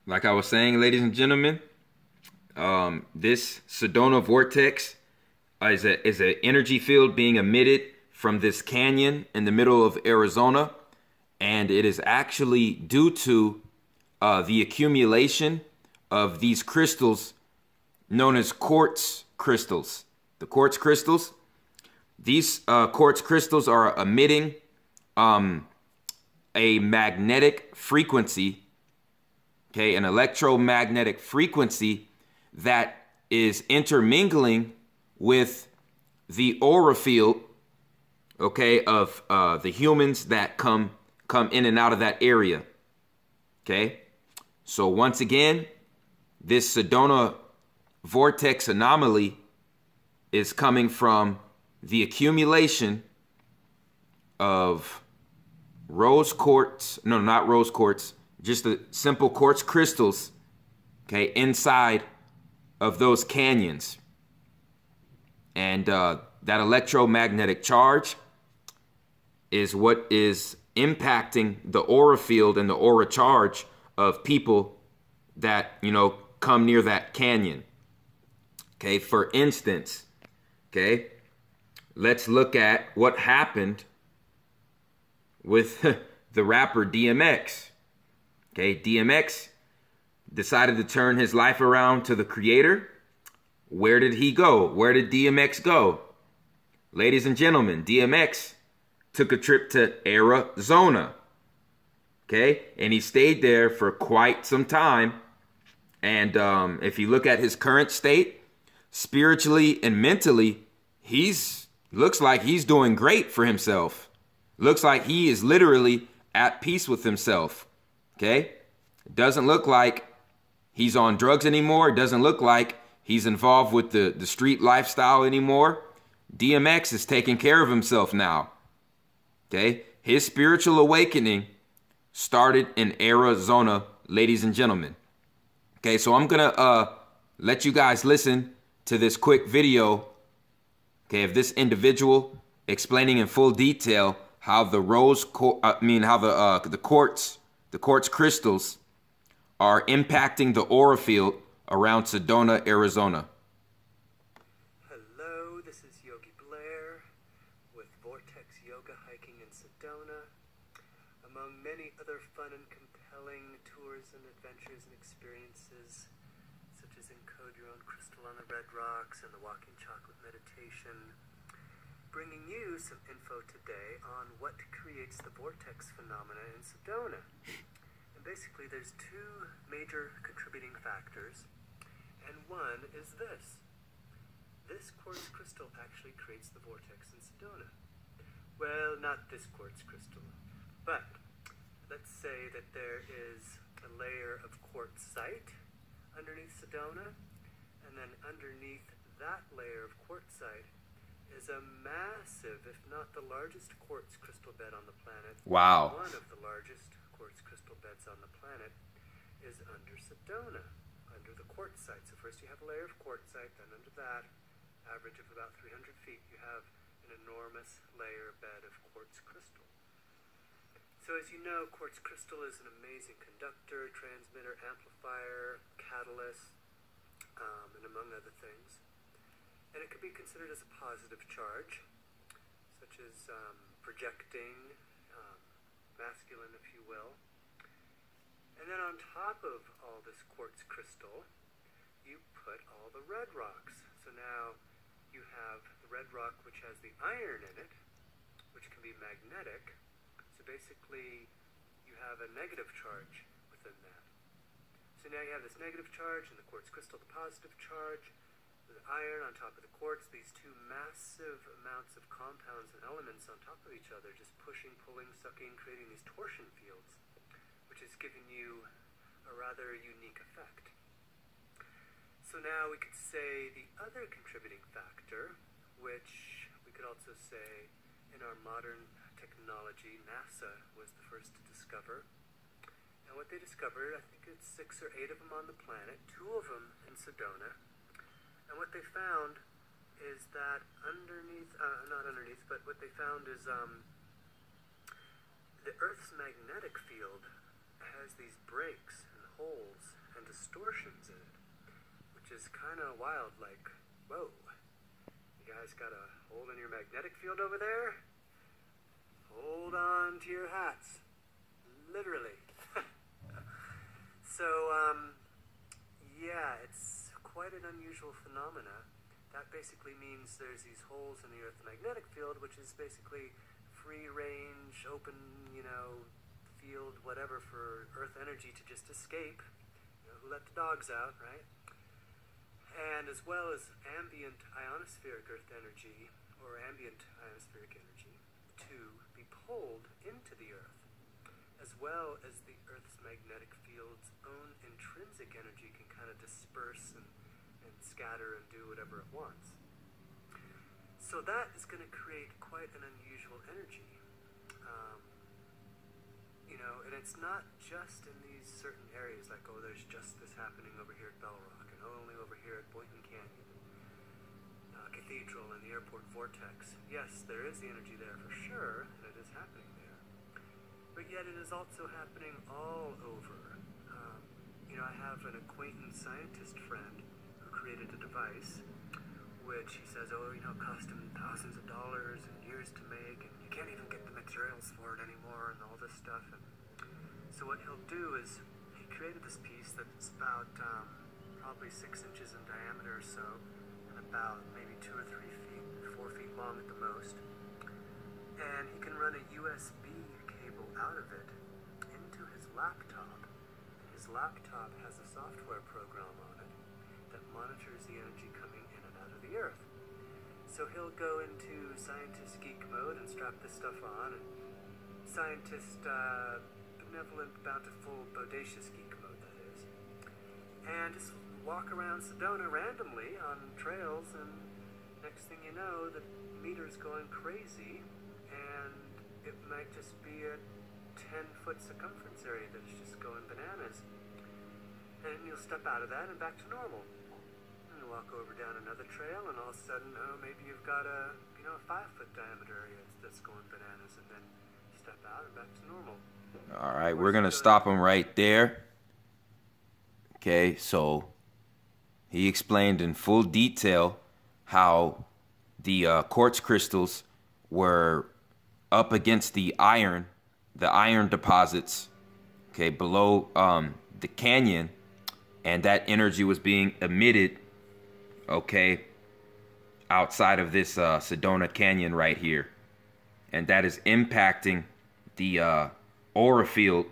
like I was saying, ladies and gentlemen, this Sedona vortex is an energy field being emitted from this canyon in the middle of Arizona, and it is actually due to the accumulation of these crystals known as quartz crystals. The quartz crystals, these quartz crystals are emitting a magnetic frequency, okay, an electromagnetic frequency that is intermingling with the aura field, okay, of the humans that come in and out of that area. Okay, so once again, this Sedona vortex anomaly is coming from the accumulation of rose quartz, no, not rose quartz, just the simple quartz crystals, okay, inside of those canyons. And that electromagnetic charge is what is impacting the aura field and the aura charge of people that, you know, come near that canyon. Okay, for instance, okay, let's look at what happened with the rapper DMX. Okay, DMX decided to turn his life around to the Creator. Where did he go? Where did DMX go? Ladies and gentlemen, DMX took a trip to Arizona. Okay, and he stayed there for quite some time. And if you look at his current state, spiritually and mentally, looks like he's doing great for himself. Looks like he is literally at peace with himself. Okay, it doesn't look like he's on drugs anymore. It doesn't look like he's involved with the street lifestyle anymore. DMX is taking care of himself now. Okay, his spiritual awakening started in Arizona, ladies and gentlemen. Okay, so I'm gonna let you guys listen to this quick video, okay, of this individual explaining in full detail how the quartz crystals are impacting the aura field around Sedona, Arizona. Hello, this is Yogi Blair with Vortex Yoga Hiking in Sedona. Among many other fun and compelling tours and adventures and experiences, such as Encode Your Own Crystal on the Red Rocks and the Walking Chocolate Meditation, bringing you some info today on what creates the vortex phenomena in Sedona. And basically there's two major contributing factors, and one is this. This quartz crystal actually creates the vortex in Sedona. Well, not this quartz crystal, but let's say that there is a layer of quartzite underneath Sedona, and then underneath that layer of quartzite is a massive, if not the largest quartz crystal bed on the planet. Wow. One of the largest quartz crystal beds on the planet is under Sedona, under the quartzite. So first you have a layer of quartzite, then under that, average of about 300 feet, you have an enormous layer bed of quartz crystal. So as you know, quartz crystal is an amazing conductor, transmitter, amplifier, catalyst, and among other things. And it could be considered as a positive charge, such as projecting, masculine, if you will. And then on top of all this quartz crystal, you put all the red rocks. So now you have the red rock which has the iron in it, which can be magnetic. So basically you have a negative charge within that. So now you have this negative charge in the quartz crystal, the positive charge, the iron on top of the quartz, these two massive amounts of compounds and elements on top of each other, just pushing, pulling, sucking, creating these torsion fields, which is giving you a rather unique effect. So now we could say the other contributing factor, which we could also say in our modern technology, NASA was the first to discover. And what they discovered, I think it's 6 or 8 of them on the planet, 2 of them in Sedona. And what they found is that underneath, not underneath, but what they found is the Earth's magnetic field has these breaks and holes distortions in it, which is kind of wild. Like, whoa, you guys got a hole in your magnetic field over there? Hold on to your hats, literally. So, yeah, it's quite an unusual phenomena. That basically means there's these holes in the Earth's magnetic field, which is basically free range, open, field, whatever, for Earth energy to just escape. Who let the dogs out, right? And as well as ambient ionospheric Earth energy, or ambient ionospheric energy, to be pulled into the Earth, as well as the Earth's magnetic field's own intrinsic energy can kind of disperse and scatter and do whatever it wants. So that is going to create quite an unusual energy. And it's not just in these certain areas, like, oh, there's just this happening over here at Bell Rock, and only over here at Boynton Canyon, Cathedral, and the airport vortex. Yes, there is the energy there for sure, and it is happening there. But yet it is also happening all over. I have an acquaintance scientist friend who created a device which he says, cost him thousands of dollars and years to make, and you can't even get the materials for it anymore and all this stuff. And so what he'll do is he created this piece that's about probably 6 inches in diameter or so, and about maybe 2 or 3 feet, 4 feet long at the most. And he can run a USB cable out of it into his laptop. His laptop has a software program on it that monitors the energy coming in and out of the Earth. So he'll go into scientist geek mode and strap this stuff on, and scientist benevolent, bountiful, bodacious geek mode, that is, and just walk around Sedona randomly on trails, and next thing you know, the meter's going crazy, and it might just be a 10-foot circumference area that's just going bananas. And you'll step out of that and back to normal. And you'll walk over down another trail, and all of a sudden, maybe you've got a 5-foot diameter area that's going bananas, and then step out and back to normal. All right, we're going to stop him right there. Okay, so he explained in full detail how the quartz crystals were up against the iron deposits, okay, below the canyon, and that energy was being emitted, okay, outside of this Sedona Canyon right here, and that is impacting the aura field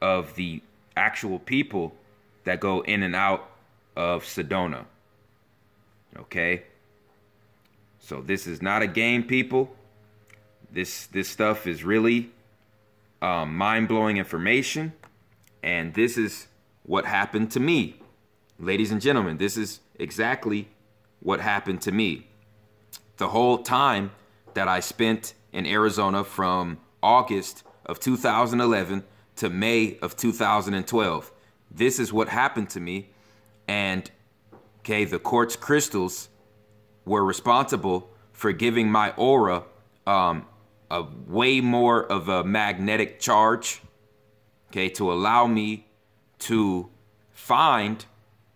of the actual people that go in and out of Sedona. Okay, so this is not a game, people. This stuff is really mind-blowing information, and this is what happened to me. Ladies and gentlemen, this is exactly what happened to me. The whole time that I spent in Arizona from August of 2011 to May of 2012, this is what happened to me. And okay, the quartz crystals were responsible for giving my aura a way more of a magnetic charge, okay, to allow me to find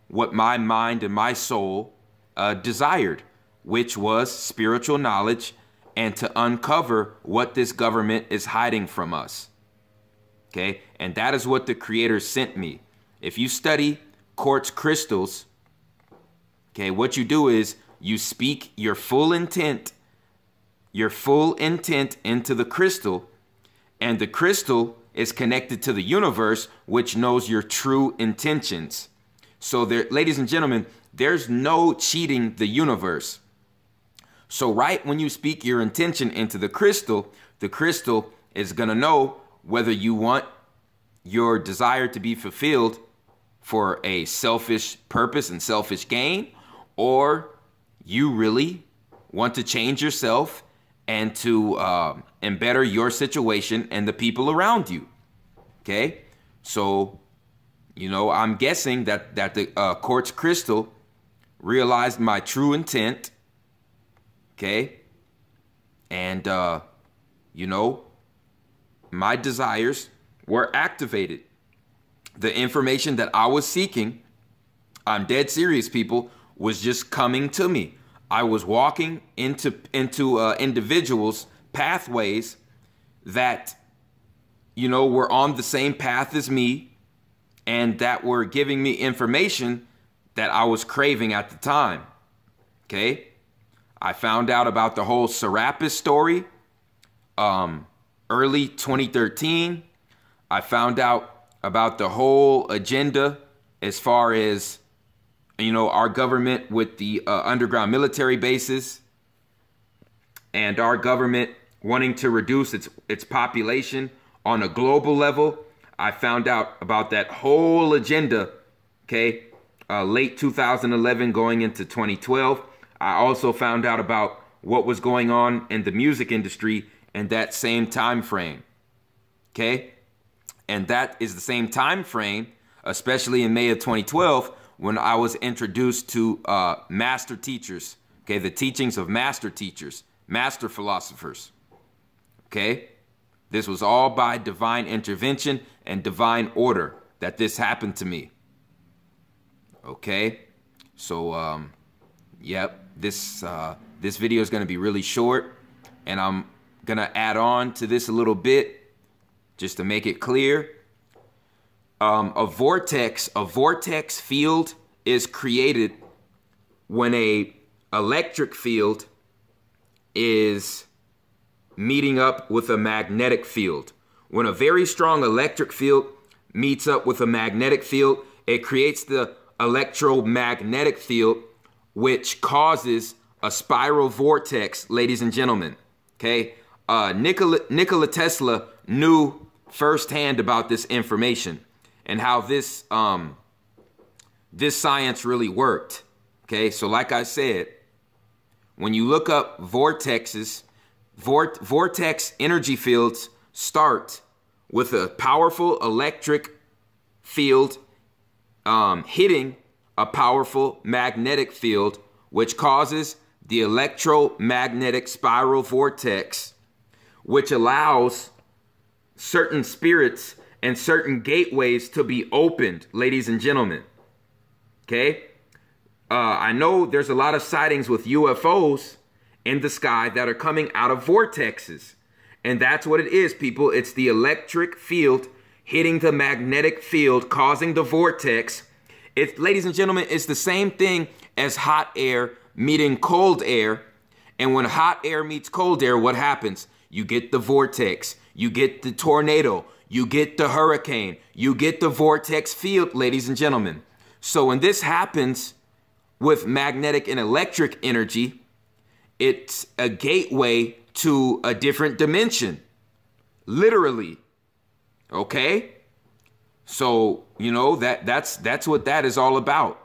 what my mind and my soul desired, which was spiritual knowledge, and to uncover what this government is hiding from us. Okay, and that is what the Creator sent me. If you study quartz crystals, okay, what you do is you speak your full intent into the crystal, and the crystal is connected to the universe, which knows your true intentions. So there, ladies and gentlemen, there's no cheating the universe. So right when you speak your intention into the crystal is going to know whether you want your desire to be fulfilled for a selfish purpose and selfish gain, or you really want to change yourself and to and better your situation and the people around you. Okay, so I'm guessing that the quartz crystal realized my true intent. Okay, and my desires were activated. The information that I was seeking I'm dead serious, people, was just coming to me. I was walking into individuals' pathways that, you know, were on the same path as me and that were giving me information that I was craving at the time. Okay? I found out about the whole Serapis story early 2013. I found out about the whole agenda as far as, you know, our government with the underground military bases and our government wanting to reduce its population on a global level. I found out about that whole agenda, okay, late 2011 going into 2012. I also found out about what was going on in the music industry in that same time frame, okay? And that is the same time frame, especially in May of 2012, when I was introduced to master teachers, okay, the teachings of master teachers, master philosophers, okay? This was all by divine intervention and divine order that this happened to me, okay? So, yep, this video is going to be really short, and I'm going to add on to this a little bit just to make it clear. A vortex field is created when a electric field is meeting up with a magnetic field. When a very strong electric field meets up with a magnetic field, it creates the electromagnetic field, which causes a spiral vortex, ladies and gentlemen. Okay, Nikola Tesla knew firsthand about this information and how this this science really worked. Okay, so like I said, when you look up vortexes, vortex energy fields start with a powerful electric field hitting a powerful magnetic field, which causes the electromagnetic spiral vortex, which allows certain spirits and certain gateways to be opened, ladies and gentlemen. Okay? I know there's a lot of sightings with UFOs in the sky that are coming out of vortexes. And that's what it is, people. It's the electric field hitting the magnetic field, causing the vortex. It's, ladies and gentlemen, it's the same thing as hot air meeting cold air. And when hot air meets cold air, what happens? You get the vortex, you get the tornado, you get the hurricane, you get the vortex field, ladies and gentlemen. So when this happens with magnetic and electric energy, it's a gateway to a different dimension, literally. Okay? So, you know, that's what that is all about.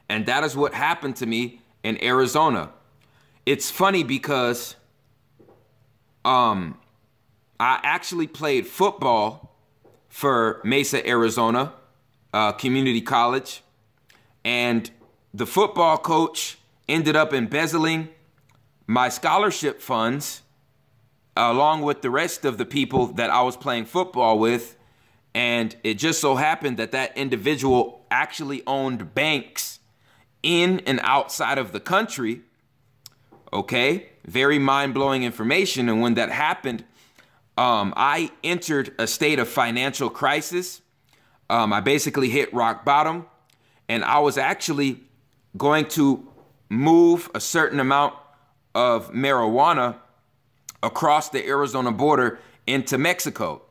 And that is what happened to me in Arizona. It's funny because I actually played football for Mesa, Arizona, community college, and the football coach ended up embezzling my scholarship funds along with the rest of the people that I was playing football with. And it just so happened that that individual actually owned banks in and outside of the country. Okay, very mind-blowing information. And when that happened, I entered a state of financial crisis. I basically hit rock bottom, and I was actually going to move a certain amount of marijuana across the Arizona border into Mexico.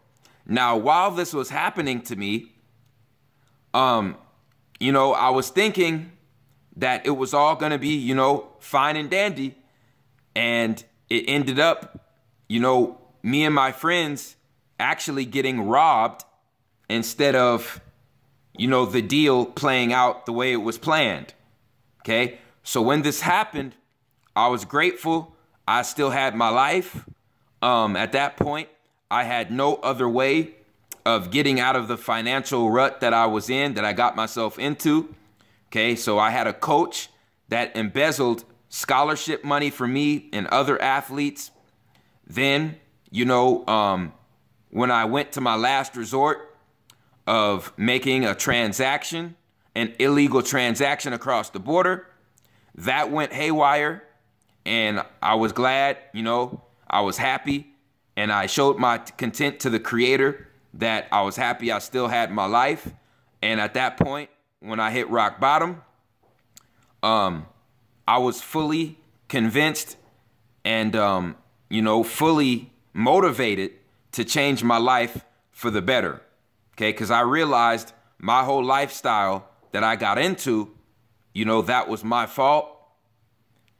Now, while this was happening to me, you know, I was thinking that it was all going to be, you know, fine and dandy. And it ended up, you know, me and my friends actually getting robbed instead of, you know, the deal playing out the way it was planned. Okay. So when this happened, I was grateful. I still had my life. At that point, I had no other way of getting out of the financial rut that I was in, that I got myself into. Okay. So I had a coach that embezzled scholarship money for me and other athletes. Then, you know, when I went to my last resort of making a transaction, an illegal transaction across the border. That went haywire, and I was glad, you know, I was happy, and I showed my content to the Creator that I was happy I still had my life. And at that point, when I hit rock bottom, I was fully convinced and, you know, fully motivated to change my life for the better, okay? Because I realized my whole lifestyle that I got into, you know, that was my fault.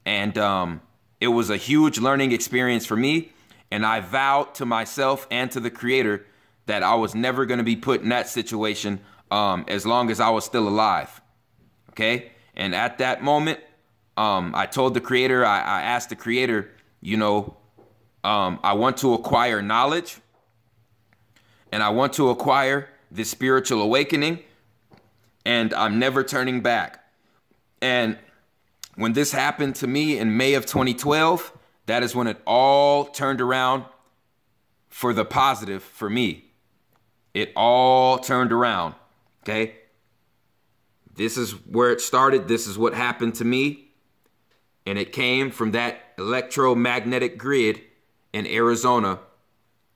And it was a huge learning experience for me. And I vowed to myself and to the Creator that I was never going to be put in that situation as long as I was still alive, okay? And at that moment, I told the Creator, I asked the Creator, you know, I want to acquire knowledge, and I want to acquire this spiritual awakening, and I'm never turning back. And when this happened to me in May of 2012, that is when it all turned around for the positive for me. It all turned around, okay? This is where it started. This is what happened to me. And it came from that electromagnetic grid in Arizona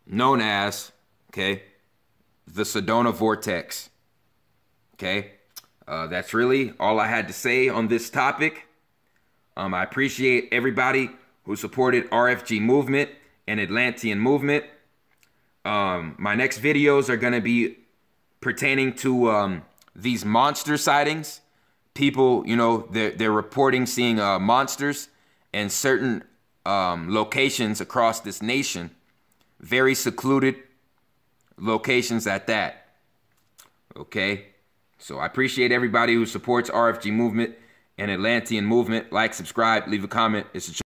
known as, okay, the Sedona Vortex, okay? That's really all I had to say on this topic. I appreciate everybody who supported RFG movement and Atlantean movement. My next videos are going to be pertaining to these monster sightings. People, you know, they're reporting seeing monsters in certain locations across this nation. Very secluded locations at that. Okay? So I appreciate everybody who supports RFG movement and Atlantean movement. Like, subscribe, leave a comment. It's a